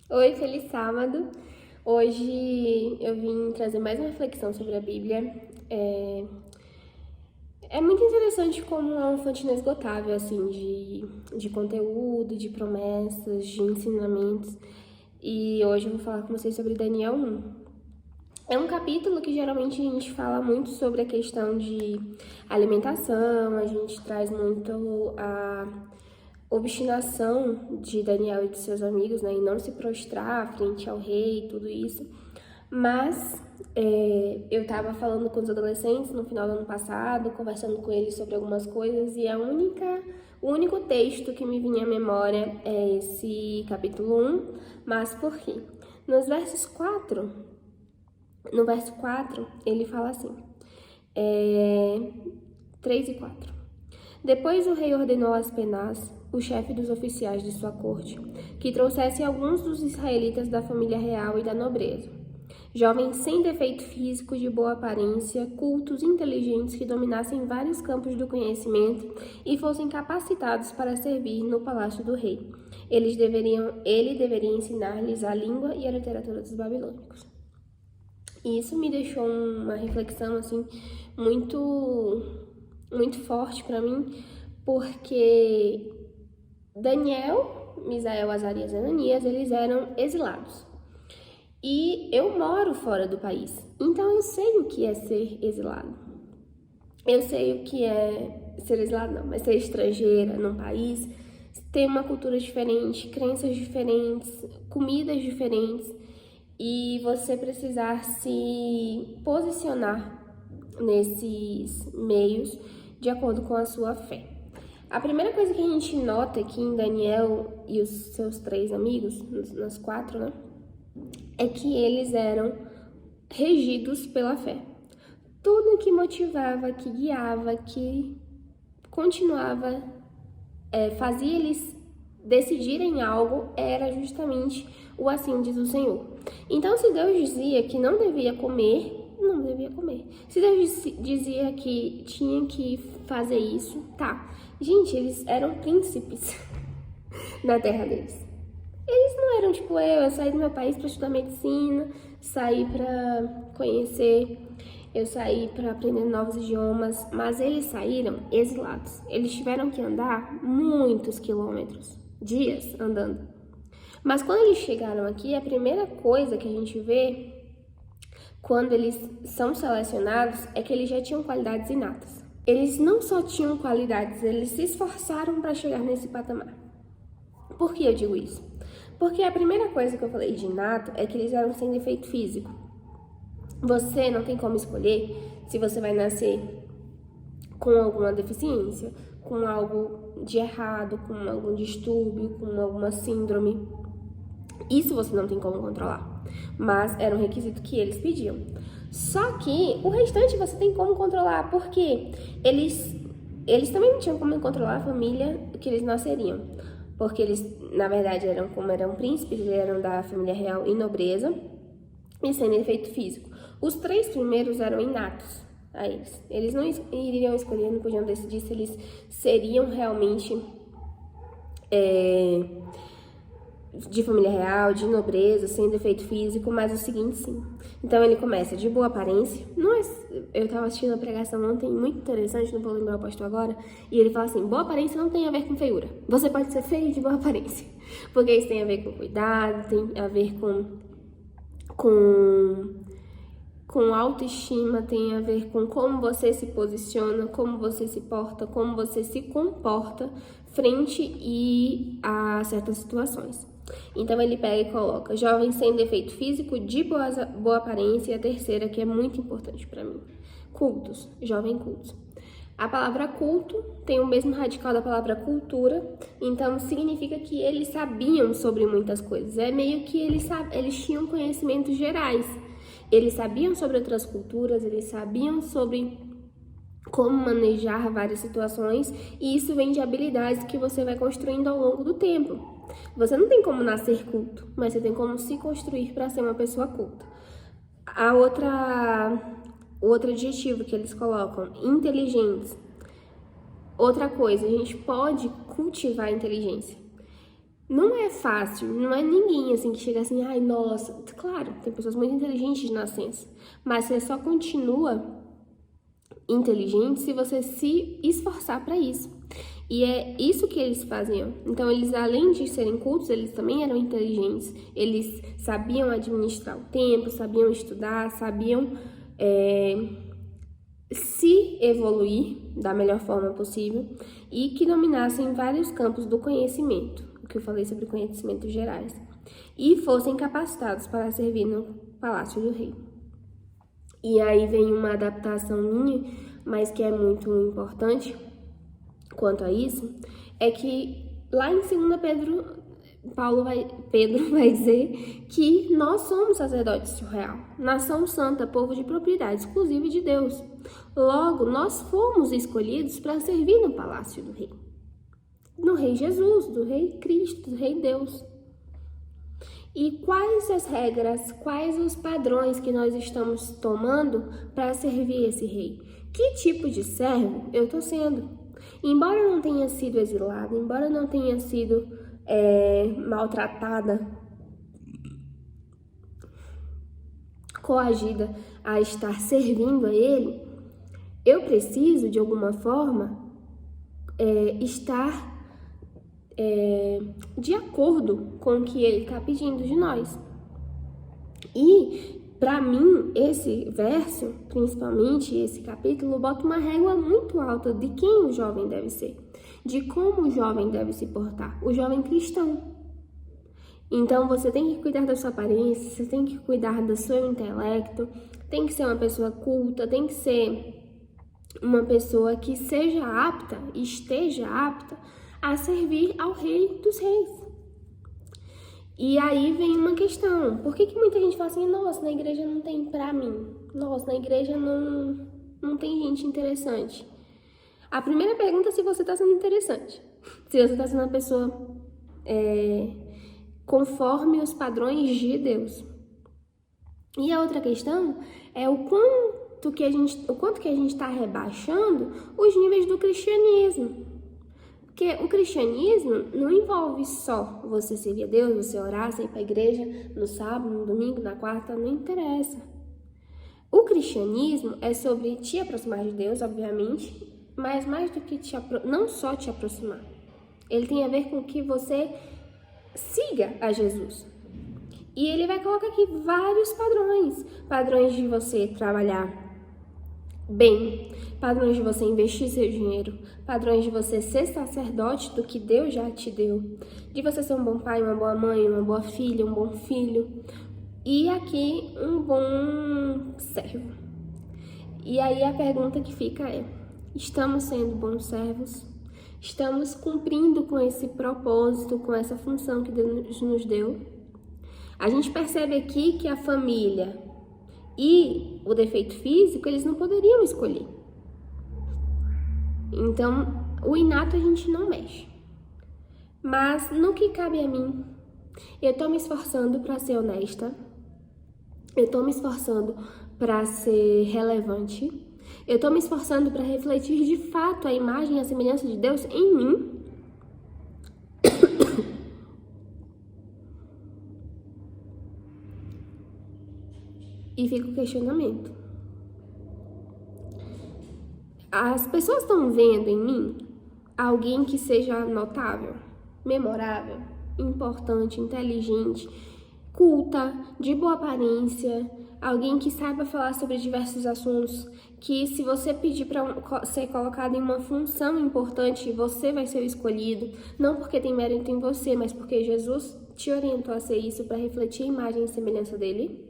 Oi, feliz sábado! Hoje eu vim trazer mais uma reflexão sobre a Bíblia. É muito interessante como é uma fonte inesgotável, assim, de conteúdo, de promessas, de ensinamentos. E hoje eu vou falar com vocês sobre Daniel 1. É um capítulo que geralmente a gente fala muito sobre a questão de alimentação, a gente traz muito a obstinação de Daniel e de seus amigos, né, em não se prostrar frente ao rei e tudo isso. Mas eu estava falando com os adolescentes no final do ano passado, conversando com eles sobre algumas coisas, e o único texto que me vinha à memória é esse capítulo 1, mas por quê? No verso 4, ele fala assim, 3 e 4. Depois o rei ordenou a Aspenaz, o chefe dos oficiais de sua corte, que trouxesse alguns dos israelitas da família real e da nobreza. Jovens sem defeito físico, de boa aparência, cultos, inteligentes, que dominassem vários campos do conhecimento e fossem capacitados para servir no palácio do rei. Ele deveria ensinar-lhes a língua e a literatura dos babilônicos. E isso me deixou uma reflexão assim muito forte para mim, porque Daniel, Misael, Azarias e Ananias, eles eram exilados. E eu moro fora do país, então eu sei o que é ser exilado. Eu sei o que é ser exilado, não, mas ser estrangeira num país, ter uma cultura diferente, crenças diferentes, comidas diferentes, e você precisar se posicionar nesses meios de acordo com a sua fé. A primeira coisa que a gente nota aqui em Daniel e os seus 3 amigos, nas 4, né, é que eles eram regidos pela fé. Tudo que motivava, que guiava, que continuava, fazia eles decidirem algo, era justamente o assim diz o Senhor. Então, se Deus dizia que não devia comer, não devia comer. Se Deus dizia que tinha que fazer isso, tá. Gente, eles eram príncipes na terra deles. Eles não eram tipo eu saí do meu país para estudar medicina, saí para conhecer, eu saí para aprender novos idiomas, mas eles saíram exilados. Eles tiveram que andar muitos quilômetros, dias andando. Mas quando eles chegaram aqui, a primeira coisa que a gente vê quando eles são selecionados é que eles já tinham qualidades inatas. Eles não só tinham qualidades, eles se esforçaram para chegar nesse patamar. Por que eu digo isso? Porque a primeira coisa que eu falei de inato é que eles eram sem defeito físico. Você não tem como escolher se você vai nascer com alguma deficiência, com algo de errado, com algum distúrbio, com alguma síndrome. Isso você não tem como controlar, mas era um requisito que eles pediam. Só que o restante você tem como controlar, porque eles também não tinham como controlar a família que eles nasceriam. Porque eles, na verdade, eram príncipes, eles eram da família real e nobreza, e sem defeito físico. Os 3 primeiros eram inatos a eles. Eles não iriam escolher, não podiam decidir se eles seriam realmente de família real, de nobreza, sem defeito físico, mas o seguinte sim. Então ele começa de boa aparência. Eu tava assistindo a pregação ontem, muito interessante, não vou lembrar o pastor agora, e ele fala assim, boa aparência não tem a ver com feiura. Você pode ser feio de boa aparência, porque isso tem a ver com cuidado, tem a ver com autoestima, tem a ver com como você se posiciona, como você se porta, como você se comporta frente a certas situações. Então ele pega e coloca jovem sem defeito físico, de boa aparência, e a terceira que é muito importante para mim, cultos, jovem cultos. A palavra culto tem o mesmo radical da palavra cultura, então significa que eles sabiam sobre muitas coisas. É meio que eles tinham conhecimentos gerais. Eles sabiam sobre outras culturas, eles sabiam sobre como manejar várias situações, e isso vem de habilidades que você vai construindo ao longo do tempo. Você não tem como nascer culto, mas você tem como se construir para ser uma pessoa culta. O outro adjetivo que eles colocam, inteligentes. Outra coisa, a gente pode cultivar a inteligência. Não é fácil, não é ninguém assim que chega assim, ai, nossa. Claro, tem pessoas muito inteligentes de nascença, mas você só continua inteligente se você se esforçar para isso. E é isso que eles faziam. Então, eles, além de serem cultos, eles também eram inteligentes. Eles sabiam administrar o tempo, sabiam estudar, sabiam se evoluir da melhor forma possível e que dominassem vários campos do conhecimento, o que eu falei sobre conhecimentos gerais, e fossem capacitados para servir no palácio do rei. E aí vem uma adaptação minha, mas que é muito importante quanto a isso, é que lá em 2 Pedro, Pedro vai dizer que nós somos sacerdotes real, nação santa, povo de propriedade exclusiva de Deus. Logo, nós fomos escolhidos para servir no palácio do rei. No rei Jesus, do rei Cristo, do rei Deus. E quais as regras, quais os padrões que nós estamos tomando para servir esse rei? Que tipo de servo eu estou sendo? Embora eu não tenha sido exilada, embora eu não tenha sido maltratada, coagida a estar servindo a ele, eu preciso, de alguma forma, estar de acordo com o que ele está pedindo de nós. E, para mim, esse verso, principalmente esse capítulo, bota uma régua muito alta de quem o jovem deve ser, de como o jovem deve se portar, o jovem cristão. Então, você tem que cuidar da sua aparência, você tem que cuidar do seu intelecto, tem que ser uma pessoa culta, tem que ser uma pessoa que seja apta, esteja apta a servir ao Rei dos Reis. E aí vem uma questão, por que muita gente fala assim, nossa, na igreja não tem pra mim, nossa, na igreja não tem gente interessante? A primeira pergunta é se você está sendo interessante, se você está sendo uma pessoa conforme os padrões de Deus. E a outra questão é o quanto que a gente está rebaixando os níveis do cristianismo. Porque o cristianismo não envolve só você servir a Deus, você orar, você ir para a igreja no sábado, no domingo, na quarta, não interessa. O cristianismo é sobre te aproximar de Deus, obviamente, mas mais do que não só te aproximar. Ele tem a ver com que você siga a Jesus. E ele vai colocar aqui vários padrões. Padrões de você trabalhar bem, padrões de você investir seu dinheiro, padrões de você ser sacerdote do que Deus já te deu, de você ser um bom pai, uma boa mãe, uma boa filha, um bom filho, e aqui um bom servo. E aí a pergunta que fica é, estamos sendo bons servos? Estamos cumprindo com esse propósito, com essa função que Deus nos deu? A gente percebe aqui que a família e o defeito físico, eles não poderiam escolher. Então, o inato a gente não mexe. Mas no que cabe a mim, eu tô me esforçando para ser honesta, eu tô me esforçando para ser relevante, eu tô me esforçando para refletir de fato a imagem e a semelhança de Deus em mim. E fica o questionamento. As pessoas estão vendo em mim alguém que seja notável, memorável, importante, inteligente, culta, de boa aparência, alguém que saiba falar sobre diversos assuntos, que se você pedir para ser colocado em uma função importante, você vai ser o escolhido, não porque tem mérito em você, mas porque Jesus te orientou a ser isso para refletir a imagem e semelhança dele.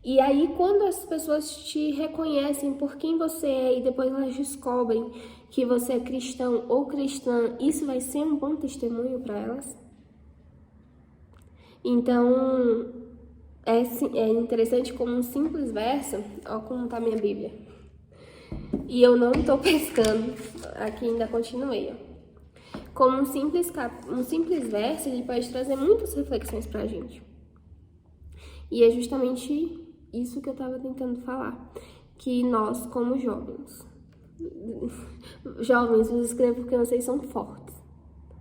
E aí, quando as pessoas te reconhecem por quem você é e depois elas descobrem que você é cristão ou cristã, isso vai ser um bom testemunho para elas? Então, é interessante como um simples verso, ó como está minha Bíblia. E eu não estou pescando, aqui ainda continuei, ó. Como um simples verso, ele pode trazer muitas reflexões para a gente. E é justamente isso que eu estava tentando falar, que nós, como jovens, os escrevo porque vocês são fortes,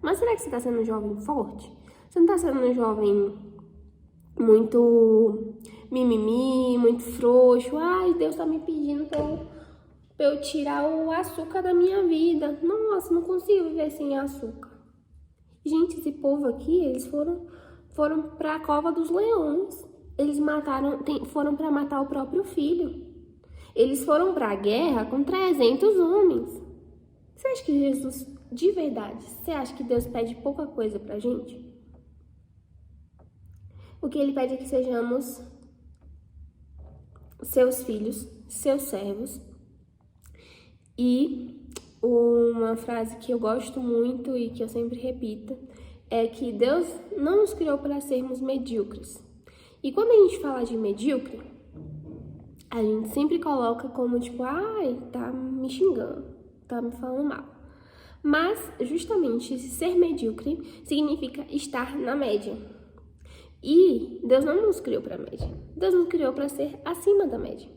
Mas será que você está sendo um jovem forte? Você não está sendo um jovem muito mimimi, muito frouxo? Ai, Deus está me pedindo pra eu tirar o açúcar da minha vida. Nossa, não consigo viver sem açúcar. Gente, esse povo aqui, eles foram pra cova dos leões. Eles foram para matar o próprio filho. Eles foram para a guerra com 300 homens. Você acha que Jesus, de verdade, você acha que Deus pede pouca coisa pra gente? O que ele pede é que sejamos seus filhos, seus servos. E uma frase que eu gosto muito e que eu sempre repito é que Deus não nos criou para sermos medíocres. E quando a gente fala de medíocre, a gente sempre coloca como tipo, ai, tá me xingando, tá me falando mal. Mas, justamente, ser medíocre significa estar na média. E Deus não nos criou para média. Deus nos criou para ser acima da média.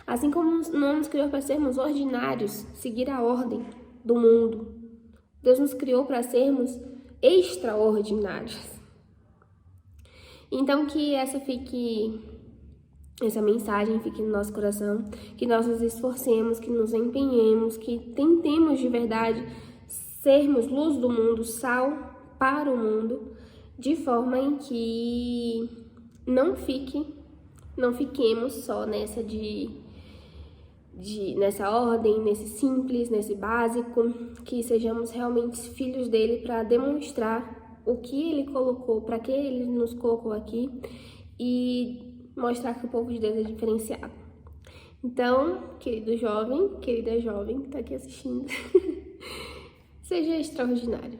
Assim como não nos criou para sermos ordinários, seguir a ordem do mundo. Deus nos criou para sermos extraordinários. Então, que essa mensagem fique no nosso coração, que nós nos esforcemos, que nos empenhemos, que tentemos de verdade sermos luz do mundo, sal para o mundo, de forma em que não fiquemos só nessa nessa ordem, nesse simples, nesse básico, que sejamos realmente filhos dele para demonstrar o que ele colocou, para que ele nos colocou aqui e mostrar que o povo de Deus é diferenciado. Então, querido jovem, querida jovem que está aqui assistindo, seja extraordinário.